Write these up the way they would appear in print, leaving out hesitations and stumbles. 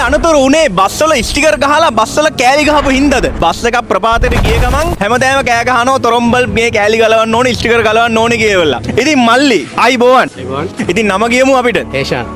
අනතුරු උනේ බස්වල ස්ටිකර් ගහලා බස්වල කෑලි ගහපු හින්දාද? බස් එකක් ප්‍රපාතයට ගිය ගමන් හැමදාම කෑ ගහනවා තොරම්බල් මේ කෑලි ගලවන්න ඕනේ ස්ටිකර් ගලවන්න ඕනේ කියලා. ඉතින් මල්ලි අයිබෝවන්. ඉතින් නම කියමු අපිට.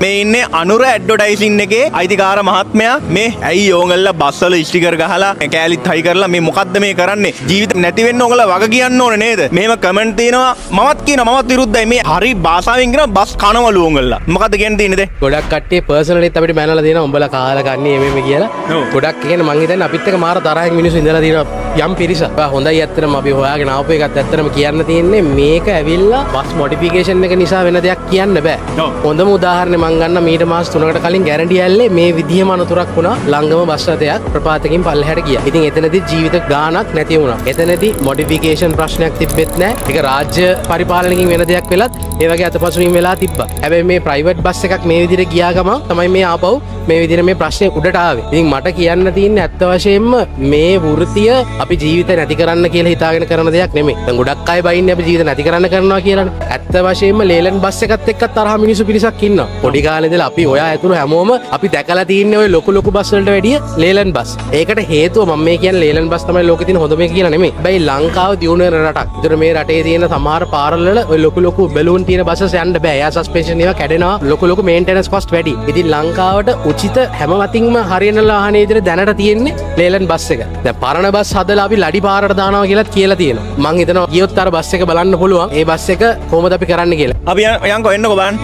මේ ඉන්නේ අනුර ඇඩ්වර්ටයිසින් එකේ අයිතිකාර මහත්මයා. මේ ඇයි ඕගොල්ලෝ බස්වල ස්ටිකර් ගහලා කෑලිත් හයි කරලා මේ මොකද්ද මේ කරන්නේ? ජීවිත නැති වෙන්න ඕගොල්ලෝ වග කියන්න ඕනේ නේද? මෙහෙම කමෙන්ට් තියෙනවා. මමත් කියනවා මමත් විරුද්ධයි. මේ හරි භාෂාවෙන් කියන බස් කනවලු ඕගොල්ලෝ. මොකද්ද කියන්න තියෙන්නේ? ගොඩක් කට්ටිය පර්සනලිත් අපිට බැනලා දෙනවා උඹලා කාලා ගන්නේ එමෙම කියලා. ගොඩක් කියන්නේ මං හිතන්නේ අපිත් එක්ක මාර තරහින් මිනිස්සු ඉඳලා තියෙනවා යම් පිරිසක්. හොඳයි ඇත්තටම අපි හොයාගෙන ආපු එකත් ඇත්තටම කියන්න තියෙන්නේ මේක ඇවිල්ලා බස් මොඩිෆිකේෂන් එක නිසා වෙන දෙයක් කියන්න බෑ. හොඳම උදාහරණය මං ගන්න මීට මාස 3කට කලින් ගැරන්ටි ඇල්ලේ මේ විදිහම අනතුරක් වුණා. ළඟම බස් රථයක් ප්‍රපාතකින් පල්ලෙහාට ගියා. ඉතින් එතනදී ජීවිත ගාණක් නැති වුණා. එතනදී මොඩිෆිකේෂන් ප්‍රශ්නයක් තිබෙත් නෑ. ඒක රාජ්‍ය පරිපාලනකින් වෙන දෙයක් වෙලත් ඒ වගේ අතපසුවීම් වෙලා තිබ්බා. හැබැයි මේ ප්‍රයිවට් බස් එකක් මේ විදිහට ගියා ගමන් තමයි මේ ආපහු මේ විදිහට මේ ප්‍රශ්නේ උඩට ආවේ. ඉතින් මට කියන්න තියෙන්නේ ඇත්ත වශයෙන්ම මේ වෘත්තිය අපි ජීවිත නැති කරන්න කියලා හිතාගෙන කරන දෙයක් නෙමෙයි. දැන් ගොඩක් අය බයින්නේ අපි ජීවිත නැති කරන්න කරනවා කියලානේ. ඇත්ත වශයෙන්ම ලේලන් බස් එකත් එක්ක තරහ මිනිස්සු පිරිසක් ඉන්නවා. පොඩි කාලේ ඉඳලා අපි ඔයා ඇතුළු හැමෝම අපි දැකලා තියෙන්නේ ওই ලොකු බස් වලට වැඩිය ලේලන් බස්. ඒකට හේතුව මම මේ කියන්නේ ලේලන් බස් තමයි ලෝකේ තියෙන හොඳම එක කියලා නෙමෙයි. හැබැයි ලංකාව දියුණු වෙන රටක්. ඒතර මේ රටේ තියෙන සමහර පාරවල ওই ලොකු බැලූන් තියෙන බසස් යන්න බෑ. එයා සස්පෙන්ෂන් ඒවා කැඩෙනවා. ලොකු මේන්ටෙනන්ස් කොස්ට් වැඩි. ඉතින් ලංකාවට උචිත හැම වතින්ම හරියන වාහනේ විදිහට දැනට තියෙන්නේ ලේලන් බස් එක. දැන් පරණ බස් හදලා අපි ලඩි පාරට දානවා කියලාත් කියලා තියෙනවා. මං හිතනවා ගියොත් අර බස් එක බලන්න පුළුවන්. ඒ බස් එක කොහොමද අපි කරන්න කියලා. අපි යන්කෝ එන්නකෝ බලන්න.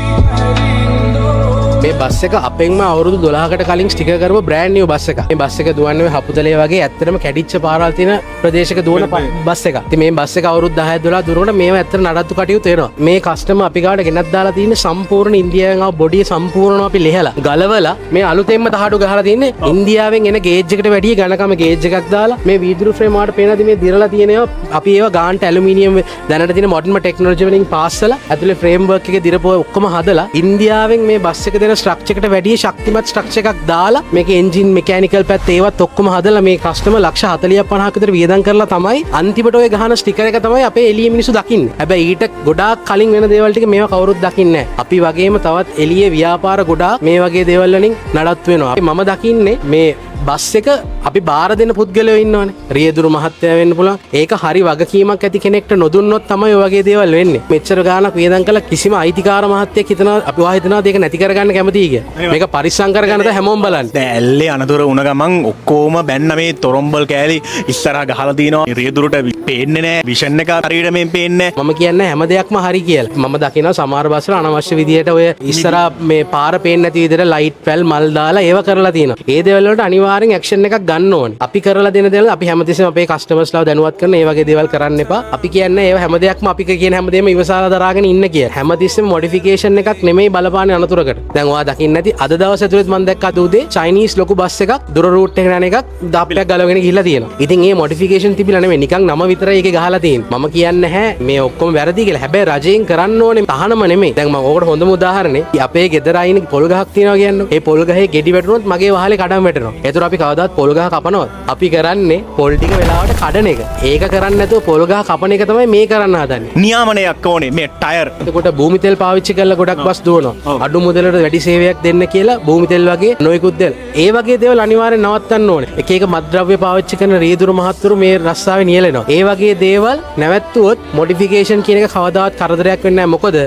මේ බස් එක අපෙන්ම අවුරුදු 12කට කලින් ස්ටිකර් කරපු බ්‍රෑන්ඩ් නිව් බස් එකක්. මේ බස් එක දුවන්නේ ඔය හපුතලේ වගේ ඇත්තටම කැඩිච්ච පාරවල් තියෙන ප්‍රදේශයක දුවන බස් එකක්. ඉතින් මේ බස් එක අවුරුදු 10 12 දුරනකොට මේව ඇත්තට නඩත්තු කටයුතු වෙනවා. මේ කස්ටමර් අපි ගාවට ගෙනත් දාලා තියෙන සම්පූර්ණ ඉන්දියාවෙන් ආව බොඩිය සම්පූර්ණව අපි ලෙහලා ගලවලා මේ අලුතෙන්ම තහඩු ගහලා තියෙන්නේ ඉන්දියාවෙන් එන ගේජ් එකට වැඩිය ඝනකම ගේජ් එකක් දාලා මේ වීදුරු ෆ්‍රේම් වලට පේනදී මේ දිරලා තියෙනවා. අපි ඒවා ගාන්ට ඇලුමිනියම් දැනට තියෙන මොඩර්න් ටෙක්නොලොජි වලින් පාස්සලා ඇතුලේ ෆ්‍රේම් වර්ක් එකේ දිරපුව ඔක්කොම හදලා ඉන්දියාවෙන් මේ බස් එක දෙන ස්ට්‍රක්චර් එකට වැඩිය ශක්තිමත් ස්ට්‍රක්චර් එකක් දාලා මේකේ එන්ජින් මෙකැනිකල් පැත්ත ඒවත් ඔක්කොම හදලා මේ කස්ටමර් ලක්ෂ 40ක් 50ක් විතර වියදම් කරලා තමයි අන්තිමට ඔය ගහන ස්ටිකර් එක තමයි අපේ එළියේ මිනිස්සු දකින්නේ. හැබැයි ඊට ගොඩාක් කලින් වෙන දේවල් ටික මේවා කවුරුත් දකින්නේ නැහැ. අපි වගේම තවත් එළියේ ව්‍යාපාර ගොඩාක් මේ වගේ දේවල් වලින් නඩත්තු වෙනවා. මම දකින්නේ මේ බස් එක අපි බාර දෙන පුද්ගලයෝ ඉන්නවනේ. රියදුරු මහත්තයා වෙන්න පුළුවන්. ඒක හරි වගකීමක් ඇති කෙනෙක්ට නොදුන්නොත් තමයි ඔය වගේ දේවල් වෙන්නේ. මෙච්චර ගාණක් වියදම් කළා කිසිම අයිතිකාර මහත්තයෙක් හිතනවා අපි හිතනවා ඒක නැති කරගන්න කැමතියි කියලා. මේක පරිස්සම් කරගන්න තමයි හැමෝම බලන්නේ. දැන් ඇල්ලේ අනතුර වුණ ගමන් ඔක්කොම බැන්න මේ තොරම්බල් කෑලි ඉස්සරහා ගහලා තිනවා. රියදුරුට පේන්නේ නැහැ. විෂන් එක හරියට මේ පේන්නේ නැහැ. මම කියන්නේ හැම දෙයක්ම හරි කියලා. මම දකිනවා සමහර බස් වල අනවශ්‍ය විදියට ඔය ඉස්සරහා මේ පාර පේන්නේ නැති විදියට ලයිට් පැල් මල් දාලා ඒව කරලා තියෙනවා. ඒ දේවල් වලට අනිවාර්යෙන් ඇක්ෂන් එකක් ගන්න ඕනේ. අපි කරලා දෙන දේවල් අපි හැමතිස්සෙම අපේ කස්ටමර්ස්ලාව දැනුවත් කරන ඒ වගේ දේවල් කරන්න එපා. අපි කියන්නේ ඒව හැම දෙයක්ම අපි කියන හැම දෙයක්ම ඉවසාලා දරාගෙන ඉන්න කියලා. හැමතිස්සෙම මොඩිෆිකේෂන් එකක් නෙමෙයි බලපාන්නේ අනතුරකට. දැන් ඔයා දකින්න නැති අද දවස් ඇතුළත මම දැක්කා උදේ චයිනීස් ලොකු බස් එකක් දුර රූට් එකකට යන එකක් දාප්පයක් ගලවගෙන ගිහිල්ලා තියෙනවා. ඉතින් මේ මොඩිෆිකේෂන් තිබිලා නෙමෙයි නිකන් නම විතරයි ඒකේ ගහලා තියෙන්නේ. මම කියන්නේ නැහැ මේ ඔක්කොම වැරදි කියලා. හැබැයි රජයෙන් කරන්න ඕනේ තහනම නෙමෙයි. දැන් මම ඕකට හොඳම උදාහරණේ අපේ ගෙදර අයින පොල් ගහක් තියෙනවා කියන්නේ. ඒ පොල් ගහේ ගෙඩි වැටුනොත් මගේ වහලේ කඩම් වැටෙනවා. ඒතර අපි කවදාවත් පොල් ගහ කපනවද? අපි කරන්නේ පොල් ටික වෙලාවට කඩන එක. ඒක කරන්නේ නැතුව පොල් ගහ කපන එක තමයි මේ කරන්න හදන්නේ. නියාමනයක් ඕනේ මේ ටයර්. එතකොට භූමි තෙල් පාවිච්චි කරලා ගොඩක් බස් දුවනවා. අඩු මුදලට වැඩි සේවයක් දෙන්න කියලා භූමි තෙල් වගේ නොයෙකුත් දේවල්. ඒ වගේ දේවල් අනිවාර්යෙන් නවත්තන්න ඕනේ. එක එක මත්ද්‍රව්‍ය පාවිච්චි කරන රියදුරු මහත්තුරු මේ රස්සාවේ නියැලෙනවා. ඒ වගේ දේවල් නැවැත්තුවොත් මොඩිෆිකේෂන් කියන එක කවදාවත් කරදරයක් වෙන්නේ නැහැ. මොකද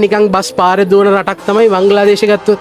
නිකන් බස් පාරේ දුවන රටක් තමයි බංග්ලාදේශය ගත්තොත්.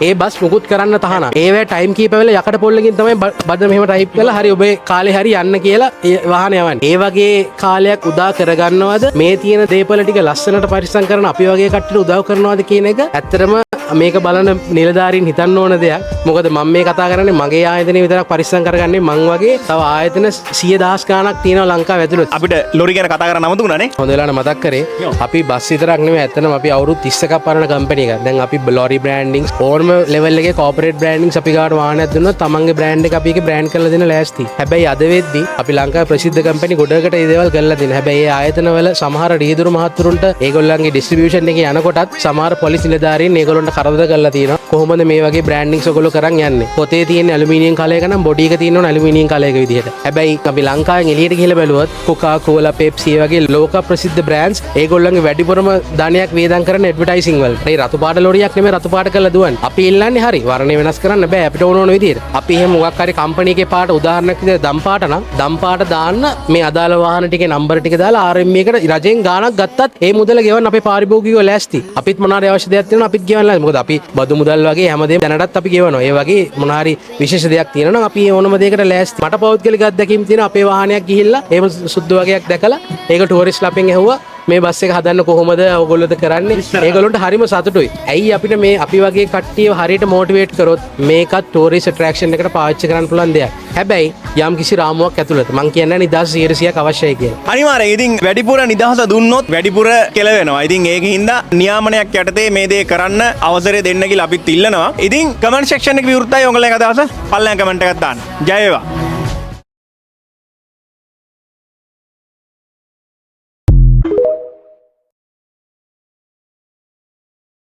ඒ බස් මුකුත් කරන්න තහනම්. ඒවැ ටයිම් කීප වෙලා යකඩ පොල්ලකින් තමයි බඩ මෙහෙම ටයිප් කරලා හරි ඔබේ කාලේ හරි යන්න කියලා ඒ වාහනේ යවන්නේ. ඒ වගේ කාලයක් උදා කරගන්නවද මේ තියෙන දේපල ටික ලස්සනට පරිස්සම් කරන අපි වගේ කට්ටියට උදව් කරනවද කියන එක ඇත්තටම මේක බලන නිලධාරීන් හිතන්න ඕන දෙයක්. මොකද මම මේ කතා කරන්නේ මගේ ආයතනය විතරක් පරිස්සම් කරගන්නේ මං වගේ තව ආයතන 100,000 ගාණක් තියෙනවා ලංකාවේ ඇතුළත. අපිට ලොරි ගැන කතා කරන්න නමුතුණානේ. හොඳ වෙලාවට මතක් කරේ. අපි බස් විතරක් නෙමෙයි ඇත්තටම අපි අවුරුදු 30ක් පරණ කම්පැනි එකක්. දැන් අපි ලොරි බ්‍රෑන්ඩින්ග්ස් ඕනම ලෙවල් එකේ කෝපරේට් බ්‍රෑන්ඩින්ග්ස් අපි ගාවට වාහනයක් දුන්නොත් තමන් තමන්ගේ බ්‍රෑන්ඩ් එක අපි ඒක බ්‍රෑන්ඩ් කරලා දෙන්න ලෑස්ති. හැබැයි අද වෙද්දී අපි ලංකාවේ ප්‍රසිද්ධ කම්පැනි ගොඩකට මේ දේවල් කරලා දෙනවා. හැබැයි ඒ ආයතනවල සමහර රීදුරු මහත්තුරුන්ට ඒගොල්ලන්ගේ ඩිස්ට්‍රිබියුෂන් එකේ යනකොටත් සමහර පොලිස් නිලධාරීන් ඒගොල්ලන්ට කරදර කරලා තියෙනවා. කොහොමද මේ වගේ බ්‍රෑන්ඩින්ග්ස් ඔයගොල්ලෝ කරන් යන්නේ? පොතේ තියෙන ඇලුමිනියම් කලයක නම් බොඩි එක තියෙන්න ඕන ඇලුමිනියම් කලයක විදිහට. හැබැයි අපි ලංකාවෙන් එළියට ගිහලා බැලුවොත් කොකා කෝලා පෙප්සි වගේ ලෝක ප්‍රසිද්ධ බ්‍රෑන්ඩ්ස් ඒගොල්ලන්ගේ වැඩිපුරම ධනයක් වේදම් කරන ඇඩ්වර්ටයිසිං වල. ඒ රතු පාට ලොරියක් නෙමෙයි රතු පාට කරලා දුවන්නේ. අපි ඉල්ලන්නේ හරි වර්ණය වෙනස් කරන්න බෑ අපිට ඕන විදිහට. අපි එහෙම මොකක් හරි කම්පැනි එකේ පාට උදාහරණයක් විදිහට දම් පාට නම් දම් පාට දාන්න මේ අදාළ වාහන ටිකේ නම්බර ටික දාලා RMA එකට රජෙන් ගාණක් ගත්තත් ඒ මුදල ගෙවන්න අපේ පාරිභෝගිකයෝ ලෑස්ති. අපිත් මොනාරි අවශ්‍ය දෙයක් තියෙනවා අපිත් ගෙවන්න ලෑස්ති. මොකද අපි බදු මුදල් වගේ හැමදේම දැනටත් අපි ගෙවනවා. ඒ වගේ මොනාරි විශේෂ දෙයක් තියෙනවා නම් අපි ඕනම දෙයකට ලෑස්ති. මට පෞද්ගලික අත්දැකීම් තියෙනවා අපේ වාහනයක් ගිහිල්ලා එහෙම සුද්ධ වගේක් දැකලා ඒක ටුවරිස්ට් ලපෙන් ඇහුවා මේ බස් එක හදන්න කොහොමද ඔයගොල්ලෝද කරන්නේ? ඒගොල්ලන්ට හරිම සතුටුයි. ඇයි අපිට මේ අපි වගේ කට්ටියව හරියට මොටිවේට් කරොත් මේකත් ටූරිස්ට් ඇට්‍රැක්ෂන් එකට පාවිච්චි කරන්න පුළුවන් දෙයක්. හැබැයි යම් කිසි රාමුවක් ඇතුළත මං කියන්නේ නිදහස 100%ක් අවශ්‍යයි කියලා. අනිවාර්යයෙන් ඉතින් වැඩිපුර නිදහස දුන්නොත් වැඩිපුර කෙලවෙනවා. ඉතින් ඒකින්ද නියාමනයක් යටතේ මේ දේ කරන්න අවසරය දෙන්න කියලා අපිත් ඉල්ලනවා. ඉතින් කමෙන්ට් සෙක්ෂන් එක විවෘතයි. ඔයගොල්ලන්ගේ අදහස පල්ලෙන් කමෙන්ට් එකක් දාන්න. ජය වේවා.